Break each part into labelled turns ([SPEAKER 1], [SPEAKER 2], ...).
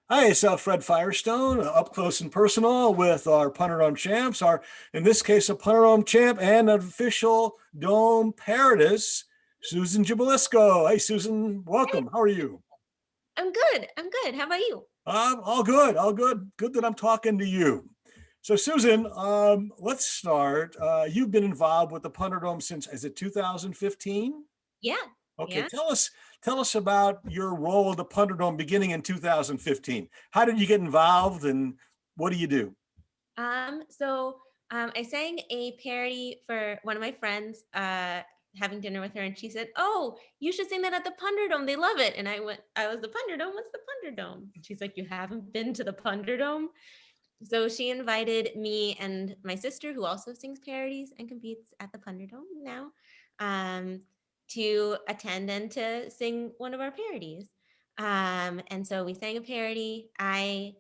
[SPEAKER 1] Hi, it's Fred Firestone, up close and personal with our Punderdome champs, in this case, a Punderdome champ and an official Dome Parodist, Susan Gibilisco. Hey, Susan,
[SPEAKER 2] Hey,
[SPEAKER 1] welcome. How are you?
[SPEAKER 2] I'm good. I'm good. How about you?
[SPEAKER 1] All good, all good. Good that I'm talking to you. So, Susan, let's start. You've been involved with the Punderdome since, is it 2015?
[SPEAKER 2] Yeah,
[SPEAKER 1] Okay,
[SPEAKER 2] yeah.
[SPEAKER 1] tell us about your role at the Punderdome beginning in 2015. How did you get involved, and what do you do?
[SPEAKER 2] I sang a parody for one of my friends, having dinner with her, and she said, "Oh, you should sing that at the Punderdome. They love it." And I went, "I was the Punderdome. What's the Punderdome?" And she's like, "You haven't been to the Punderdome?" So she invited me and my sister, who also sings parodies and competes at the Punderdome now, um, to attend and to sing one of our parodies. And so we sang a parody. I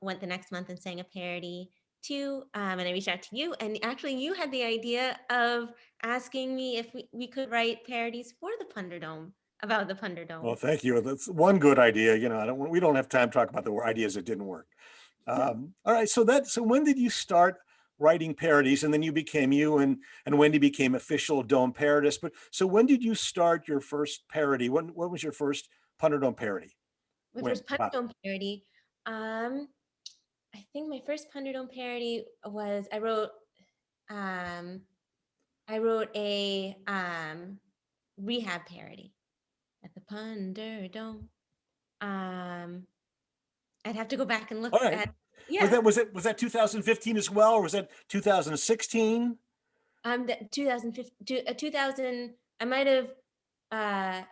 [SPEAKER 2] went the next month and sang a parody too. And I reached out to you, and actually, you had the idea of asking me if we could write parodies for the Punderdome about the
[SPEAKER 1] Well,
[SPEAKER 2] Punderdome.
[SPEAKER 1] thank you. That's one good idea. We don't have time to talk about the ideas that didn't work. All right. So when did you start writing parodies, and then you became you, and Wendy became official Dome parodist? But so when did you start your first parody? What was your first Punderdome parody?
[SPEAKER 2] My
[SPEAKER 1] When?
[SPEAKER 2] first
[SPEAKER 1] About?
[SPEAKER 2] Punderdome parody. Um, I think my first Punderdome parody was um I wrote a rehab parody at the Punderdome. Um I'd have to go back and look
[SPEAKER 1] All right.
[SPEAKER 2] at,
[SPEAKER 1] Was
[SPEAKER 2] yeah.
[SPEAKER 1] that 2015 as well, or was that 2016?
[SPEAKER 2] The 2015, 2000, I might have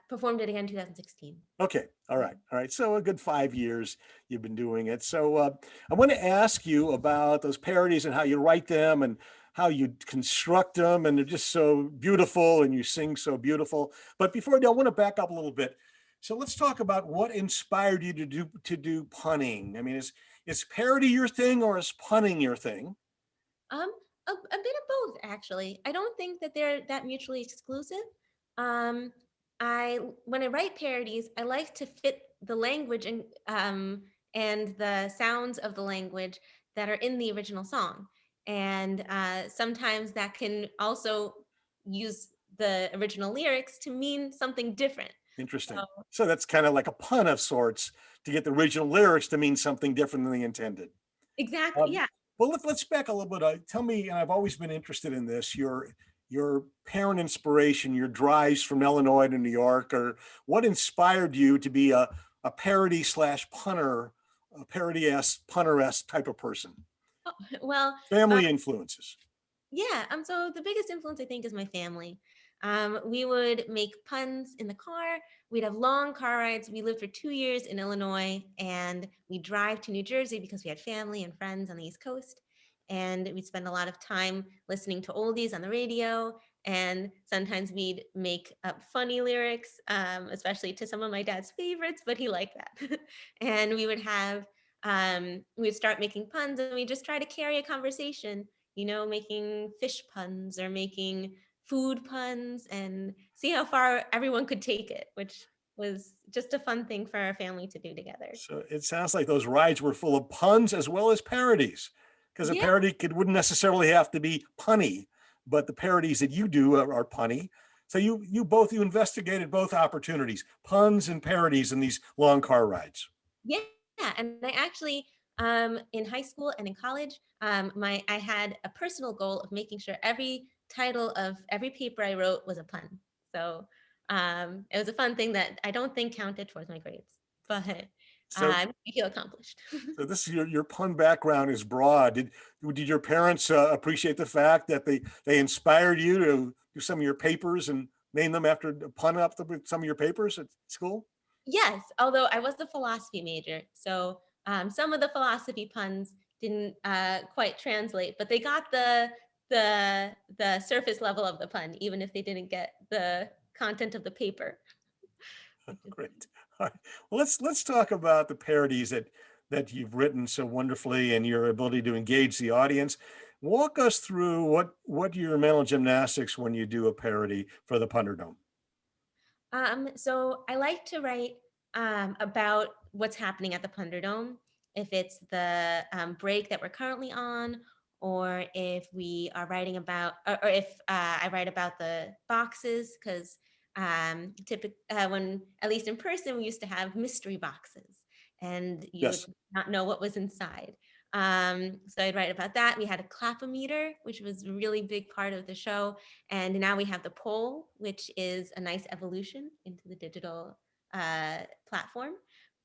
[SPEAKER 2] performed it again 2016.
[SPEAKER 1] Okay. All right. All right. So a good 5 years you've been doing it. So I want to ask you about those parodies and how you write them and how you construct them. And they're just so beautiful and you sing so beautiful. But before I do, I want to back up a little bit. So let's talk about what inspired you to do punning. I mean, is parody your thing, or is punning your thing?
[SPEAKER 2] Um, a bit of both, actually. I don't think that they're that mutually exclusive. Um, I When I write parodies, I like to fit the language and the sounds of the language that are in the original song, and sometimes that can also use the original lyrics to mean something different.
[SPEAKER 1] Interesting.
[SPEAKER 2] So,
[SPEAKER 1] So that's kind of like a pun of sorts to get the original lyrics to mean something different than they intended.
[SPEAKER 2] exactly,
[SPEAKER 1] Um,
[SPEAKER 2] yeah.
[SPEAKER 1] well, let's back a little bit. Tell me, and I've always been interested in this, your parent inspiration, your drives from Illinois to New York, or what inspired you to be a parody slash punter, a parody-esque, punter-esque type of person?
[SPEAKER 2] Oh, well, uh,
[SPEAKER 1] Family influences.
[SPEAKER 2] yeah, so the biggest influence I think is my family. We would make puns in the car. We'd have long car rides. We lived for 2 years in Illinois, and we drive to New Jersey because we had family and friends on the East Coast. And we'd spend a lot of time listening to oldies on the radio. And sometimes we'd make up funny lyrics, especially to some of my dad's favorites, but he liked that. And we'd start making puns, and we just try to carry a conversation, making fish puns or making food puns, and see how far everyone could take it, which was just a fun thing for our family to do together.
[SPEAKER 1] So it sounds like those rides were full of puns as well as parodies, because a
[SPEAKER 2] Yeah,
[SPEAKER 1] parody wouldn't necessarily have to be punny, but the parodies that you do are punny. So you investigated both opportunities, puns and parodies in these long car rides.
[SPEAKER 2] yeah. And I actually, in high school and in college, I had a personal goal of making sure every title of every paper I wrote was a pun. So it was a fun thing that I don't think counted towards my grades, but
[SPEAKER 1] So
[SPEAKER 2] I feel accomplished.
[SPEAKER 1] so this is your pun background is broad. Did your parents appreciate the fact that they inspired you to do some of your papers and name them after a pun up some of your papers at school?
[SPEAKER 2] Yes, although I was a philosophy major, so some of the philosophy puns didn't quite translate, but they got the surface level of the pun, even if they didn't get the content of the paper.
[SPEAKER 1] Great. All right. Well, let's talk about the parodies that you've written so wonderfully and your ability to engage the audience. Walk us through what your mental gymnastics when you do a parody for the Punderdome.
[SPEAKER 2] So I like to write about what's happening at the Punderdome, if it's the break that we're currently on, or if we are writing about, or if I write about the boxes, because when, at least in person, we used to have mystery boxes and you would
[SPEAKER 1] Yes.
[SPEAKER 2] not know what was inside. So I'd write about that. We had a Clapometer, which was a really big part of the show. And now we have the poll, which is a nice evolution into the digital platform.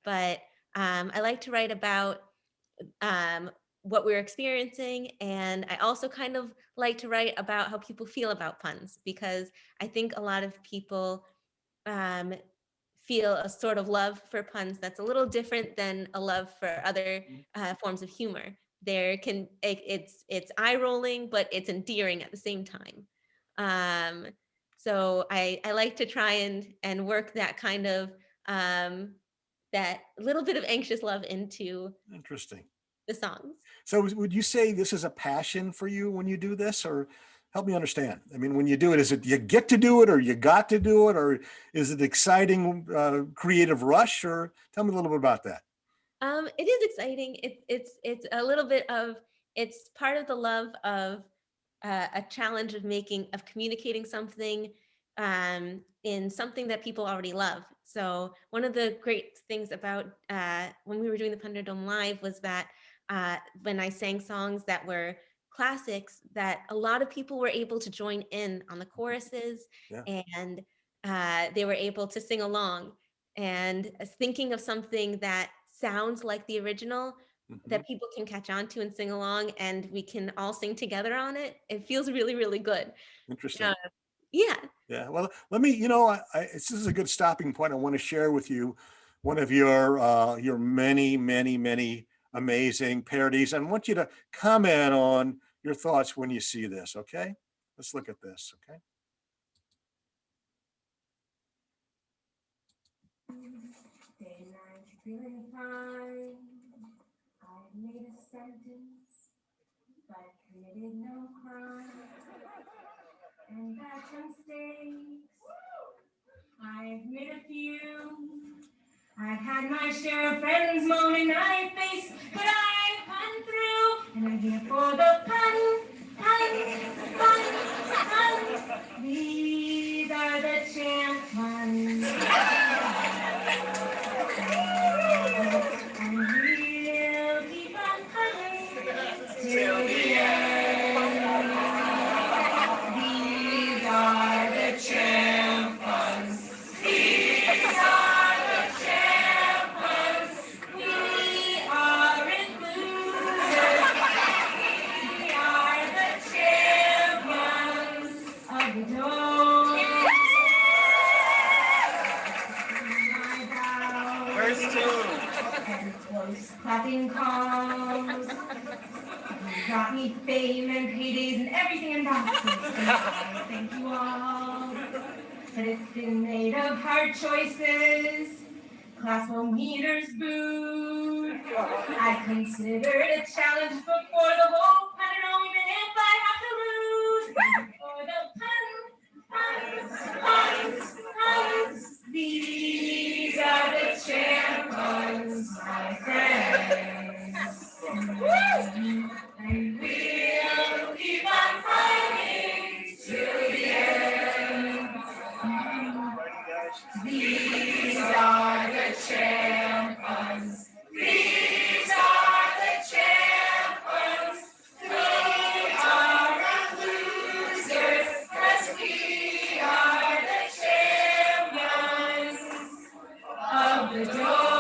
[SPEAKER 2] But I like to write about what we're experiencing. And I also kind of like to write about how people feel about puns, because I think a lot of people um, feel a sort of love for puns that's a little different than a love for other forms of humor. It's eye rolling, but it's endearing at the same time. So I like to try and work that kind of that little bit of anxious love into
[SPEAKER 1] Interesting.
[SPEAKER 2] the songs.
[SPEAKER 1] So would you say this is a passion for you when you do this, or help me understand? I mean, when you do it, is it you get to do it, or you got to do it, or is it exciting creative rush? Or tell me a little bit about that.
[SPEAKER 2] It is exciting. It's a little bit of, it's part of the love of a challenge of communicating something in something that people already love. So one of the great things about when we were doing the Punderdome Live was that when I sang songs that were classics, that a lot of people were able to join in on the choruses,
[SPEAKER 1] Yeah.
[SPEAKER 2] and they were able to sing along. And thinking of something that sounds like the original,
[SPEAKER 1] Mhm.
[SPEAKER 2] that people can catch on to and sing along, and we can all sing together on it. It feels really, really good.
[SPEAKER 1] Interesting.
[SPEAKER 2] Uh, yeah.
[SPEAKER 1] Yeah. Well, let me, this is a good stopping point. I want to share with you one of your many, many, many amazing parodies. And I want you to comment on your thoughts when you see this. Okay. Let's look at this. Okay.
[SPEAKER 3] Day night, feeling fine. I've made a sentence, but committed no crime. And that's mistakes. I've made a few. I've had my share of friends moan and I face, but I've come through. And I'm here for the puns. These are the champ puns. And we'll keep on punning till the end. These are the champ puns. These are the champ puns. We aren't losers. We are the champions of the dome. First two. And close clapping calls. You got me fame and paydays and everything in boxes. And I thank you all. But it's been made of hard choices. Clapometer's booed. I consider it a challenge before the whole Punderdome, even if I have to lose. For the puns. These are the champ puns, my friends. And we'll keep on fighting till the end. These are the champ puns. These are the champ puns. We are not losers, 'cause we are the champions of the dome.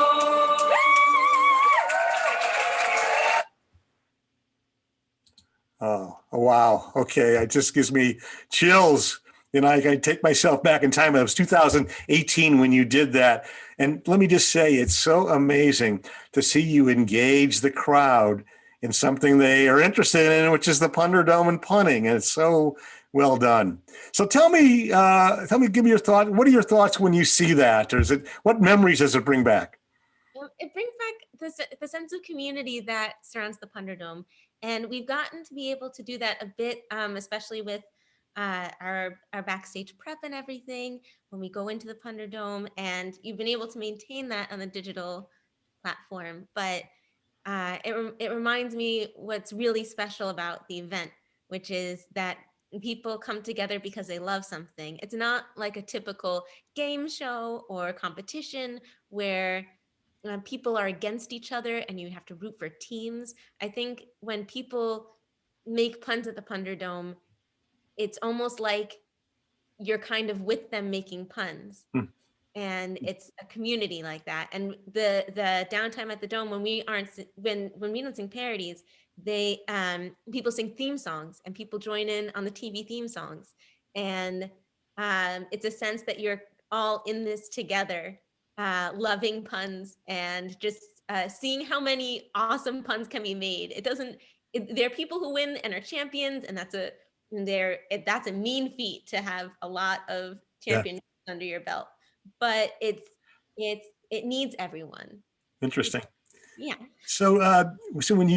[SPEAKER 1] Oh, wow. Okay. It just gives me chills. I take myself back in time. It was 2018 when you did that. And let me just say, it's so amazing to see you engage the crowd in something they are interested in, which is the Punderdome and punning. And it's so well done. So give me your thought. What are your thoughts when you see that? Or what memories does it bring back?
[SPEAKER 2] It brings back the sense of community that surrounds the Punderdome. And we've gotten to be able to do that a bit, especially with our backstage prep and everything when we go into the Punderdome, and you've been able to maintain that on the digital platform. But it reminds me what's really special about the event, which is that people come together because they love something. It's not like a typical game show or competition where people are against each other and you have to root for teams. I think when people make puns at the Punderdome, it's almost like you're kind of with them making puns,
[SPEAKER 1] Hmm.
[SPEAKER 2] and it's a community like that. And the downtime at the Dome, when we aren't when we don't sing parodies, they people sing theme songs and people join in on the TV theme songs, and it's a sense that you're all in this together, loving puns and just seeing how many awesome puns can be made. It doesn't there are people who win and are champions, and that's a mean feat to have a lot of
[SPEAKER 1] Yeah,
[SPEAKER 2] championships under your belt, but it needs everyone.
[SPEAKER 1] interesting.
[SPEAKER 2] Yeah.
[SPEAKER 1] So, so when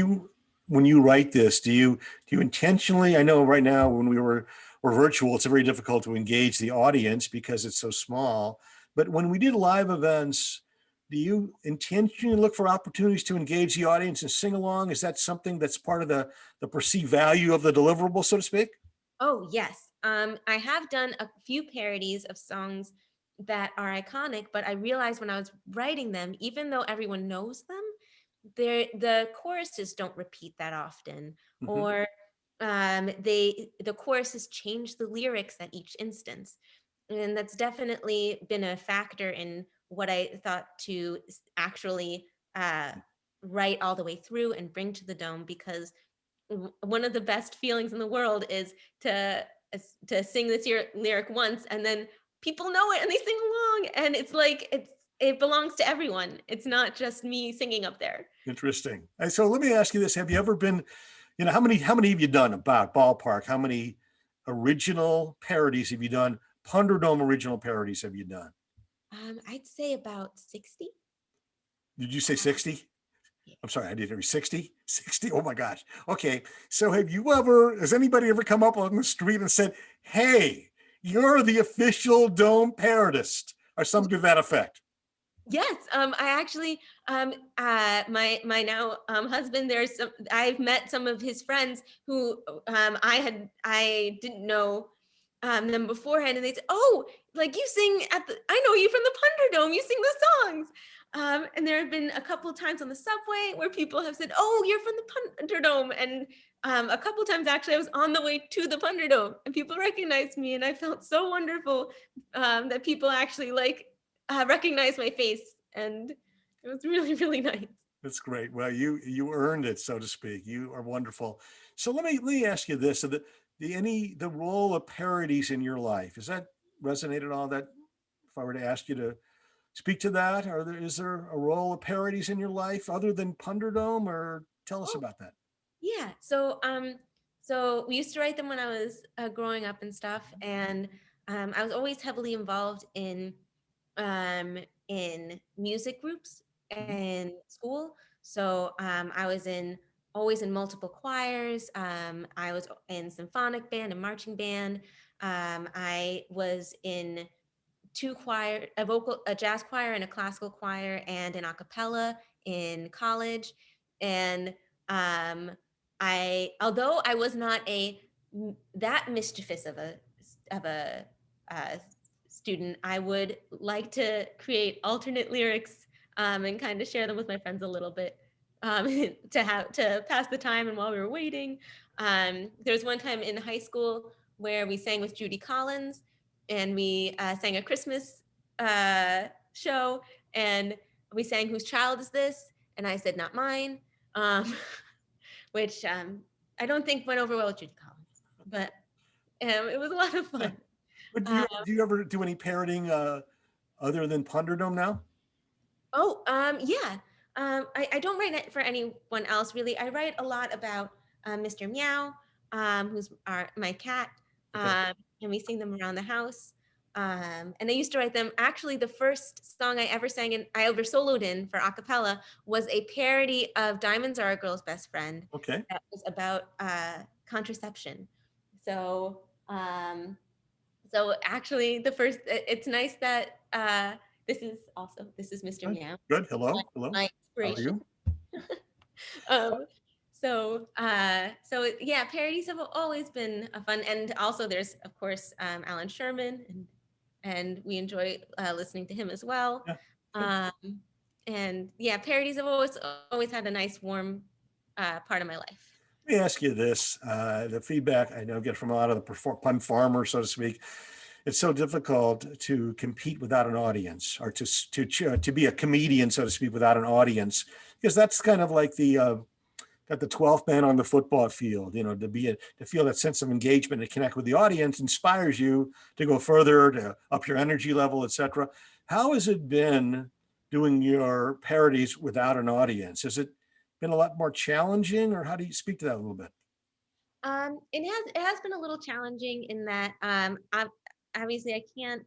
[SPEAKER 1] you write this, do you intentionally? I know right now when we're virtual, it's very difficult to engage the audience because it's so small. But when we did live events, do you intentionally look for opportunities to engage the audience and sing along? Is that something that's part of the perceived value of the deliverable, so to speak?
[SPEAKER 2] Oh, yes. I have done a few parodies of songs that are iconic, but I realized when I was writing them, even though everyone knows them, the choruses don't repeat that often,
[SPEAKER 1] Mhm.
[SPEAKER 2] or the choruses change the lyrics at each instance. And that's definitely been a factor in what I thought to actually uh, write all the way through and bring to the Dome, because one of the best feelings in the world is to sing this lyric once and then people know it and they sing along, and it's like it belongs to everyone. It's not just me singing up there.
[SPEAKER 1] Interesting. And so let me ask you this: have you ever been, how many have you done, about ballpark? How many original parodies have you done? Punderdome original parodies have you done?
[SPEAKER 2] I'd say about 60.
[SPEAKER 1] Did you say 60?
[SPEAKER 2] Yeah.
[SPEAKER 1] I'm sorry, I didn't hear 60. 60. Oh my gosh. Okay. So has anybody ever come up on the street and said, "Hey, you're the official Dome parodist," or something to that effect?
[SPEAKER 2] Yes, I actually, my now husband. I've met some of his friends who I didn't know them beforehand, and they said, "Oh, like you sing I know you from the Punderdome. You sing the songs." And there have been a couple of times on the subway where people have said, "Oh, you're from the Punderdome," and a couple of times actually I was on the way to the Punderdome and people recognized me, and I felt so wonderful that people actually recognized my face, and it was really, really nice.
[SPEAKER 1] That's great. Well, you earned it, so to speak. You are wonderful. So let me ask you this: so the role of parodies in your life, has that resonated at all? That if I were to ask you to speak to that, is there a role of parodies in your life other than Punderdome, or tell us
[SPEAKER 2] Oh,
[SPEAKER 1] about that?
[SPEAKER 2] yeah. So we used to write them when I was growing up and stuff, and I was always heavily involved um, in music groups
[SPEAKER 1] Mhm.
[SPEAKER 2] in school. So I was always in multiple choirs. I was in symphonic band and marching band. I was in two choir, a jazz choir and a classical choir, and an a cappella in college. And um, although I was not that mischievous of a uh, student, I would like to create alternate lyrics and kind of share them with my friends a little bit, to pass the time. And while we were waiting, there was one time in high school where we sang with Judy Collins, and we sang a Christmas show, and we sang "Whose Child Is This?" and I said, "Not mine," um, which I don't think went over well with Judy Collins, but it was a lot of
[SPEAKER 1] Yeah.
[SPEAKER 2] fun.
[SPEAKER 1] But
[SPEAKER 2] Uh,
[SPEAKER 1] do you ever do any parodying other than Punderdome now?
[SPEAKER 2] oh, yeah. I don't write it for anyone else really. I write a lot about Mr. Meow, who's my cat,
[SPEAKER 1] Okay.
[SPEAKER 2] um, and we sing them around the house. And I used to write them. Actually, the first song I ever sang and I ever soloed in for a cappella was a parody of "Diamonds Are a Girl's Best Friend"
[SPEAKER 1] Okay.
[SPEAKER 2] that was about contraception. So So actually it's nice that this is Mr.
[SPEAKER 1] Good.
[SPEAKER 2] Meow,
[SPEAKER 1] Good. Hello. Hello.
[SPEAKER 2] my
[SPEAKER 1] How are
[SPEAKER 2] inspiration.
[SPEAKER 1] you?
[SPEAKER 2] Yeah, parodies have always been a fun, and also there's of course Alan Sherman, and we enjoy listening to him as well.
[SPEAKER 1] Yeah. Good.
[SPEAKER 2] Um, and yeah, parodies have always had a nice warm part of my life.
[SPEAKER 1] Let me ask you this, the feedback I know get from a lot of the pun farmers, so to speak. It's so difficult to compete without an audience, or to be a comedian, so to speak, without an audience, because that's kind of like got the 12th man on the football field, to feel that sense of engagement and connect with the audience inspires you to go further, to up your energy level, etc. How has it been doing your parodies without an audience? Has it been a lot more challenging, or how do you speak to that a little bit?
[SPEAKER 2] It has been a little challenging in that obviously I can't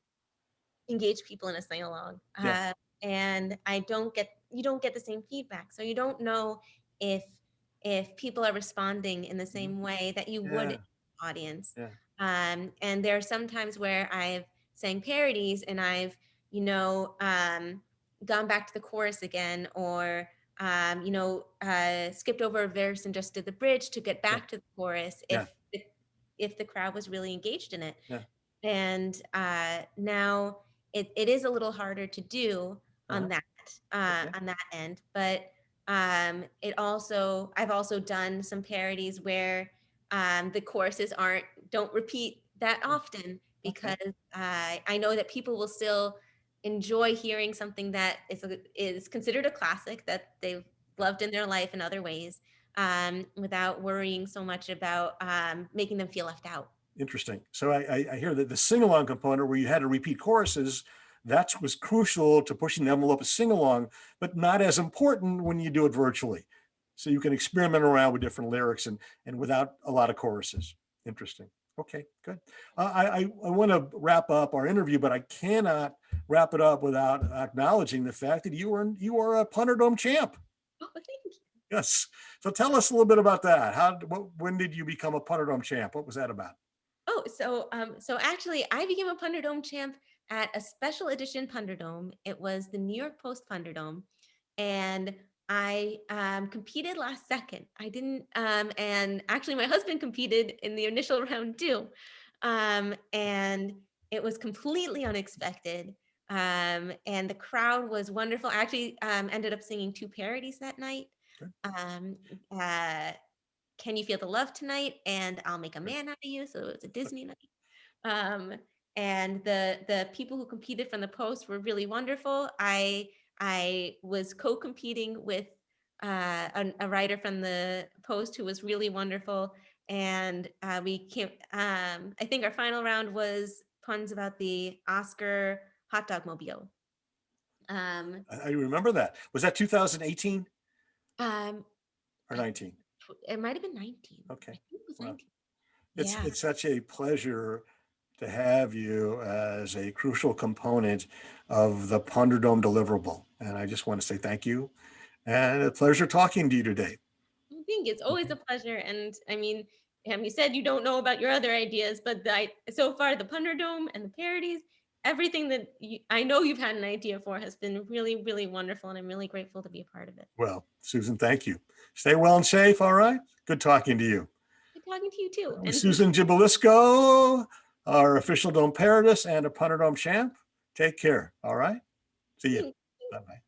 [SPEAKER 2] engage people in a sing along,
[SPEAKER 1] Yeah.
[SPEAKER 2] and you don't get the same feedback, so you don't know if people are responding in the same way that you would in
[SPEAKER 1] Yeah.
[SPEAKER 2] an audience.
[SPEAKER 1] Yeah.
[SPEAKER 2] And there are some times where I've sang parodies and I've gone back to the chorus again, or skipped over a verse and just did the bridge to get
[SPEAKER 1] Yeah.
[SPEAKER 2] back to the chorus
[SPEAKER 1] Yeah.
[SPEAKER 2] if the crowd was really engaged in it.
[SPEAKER 1] Yeah.
[SPEAKER 2] And now it is a little harder to do
[SPEAKER 1] Uh-huh. Okay.
[SPEAKER 2] on that end, but I've also done some parodies where the choruses don't repeat that often,
[SPEAKER 1] Okay.
[SPEAKER 2] because I know that people will still enjoy hearing something that is considered a classic that they've loved in their life in other ways, without worrying so much about making them feel left out.
[SPEAKER 1] Interesting. So I hear that the sing-along component, where you had to repeat choruses, that was crucial to pushing the envelope of sing-along, but not as important when you do it virtually. So you can experiment around with different lyrics and without a lot of choruses. Interesting. Okay, good. I want to wrap up our interview, but I cannot wrap it up without acknowledging the fact that you are a Punderdome champ.
[SPEAKER 2] Oh, thank you.
[SPEAKER 1] Yes. So tell us a little bit about that. When did you become a Punderdome champ? What was that about?
[SPEAKER 2] Oh, so actually, I became a Punderdome champ at a special edition Punderdome. It was the New York Post Punderdome, and I competed last second. I didn't, and actually, my husband competed in the initial round too, and it was completely unexpected. And the crowd was wonderful. I actually ended up singing 2 parodies that night.
[SPEAKER 1] Good.
[SPEAKER 2] Um, uh, Can You Feel the Love Tonight? And I'll Make a
[SPEAKER 1] Good.
[SPEAKER 2] Man Out of You. So it's a Disney night. And the people who competed from the Post were really wonderful. I was co-competing with a writer from the Post who was really wonderful. And we came, I think our final round was puns about the Oscar hot dog mobile.
[SPEAKER 1] I remember that. Was that 2018
[SPEAKER 2] Um,
[SPEAKER 1] or 19?
[SPEAKER 2] it might have been 19.
[SPEAKER 1] Okay.
[SPEAKER 2] I think it was
[SPEAKER 1] Well,
[SPEAKER 2] 19. Yeah.
[SPEAKER 1] it's such a pleasure to have you as a crucial component of the Punderdome deliverable. And I just want to say thank you, and a pleasure talking to you today.
[SPEAKER 2] I think it's always a pleasure. And I mean, you said you don't know about your other ideas, but so far the Punderdome and the parodies, everything that I know you've had an idea for has been really, really wonderful. And I'm really grateful to be a part of it.
[SPEAKER 1] Well, Susan, thank you. Stay well and safe. All right. Good talking to you.
[SPEAKER 2] Good talking to you too. And
[SPEAKER 1] Susan Gibilisco, our official Dome Parodist and a Punderdome champ. Take care. All right. See you. Bye-bye.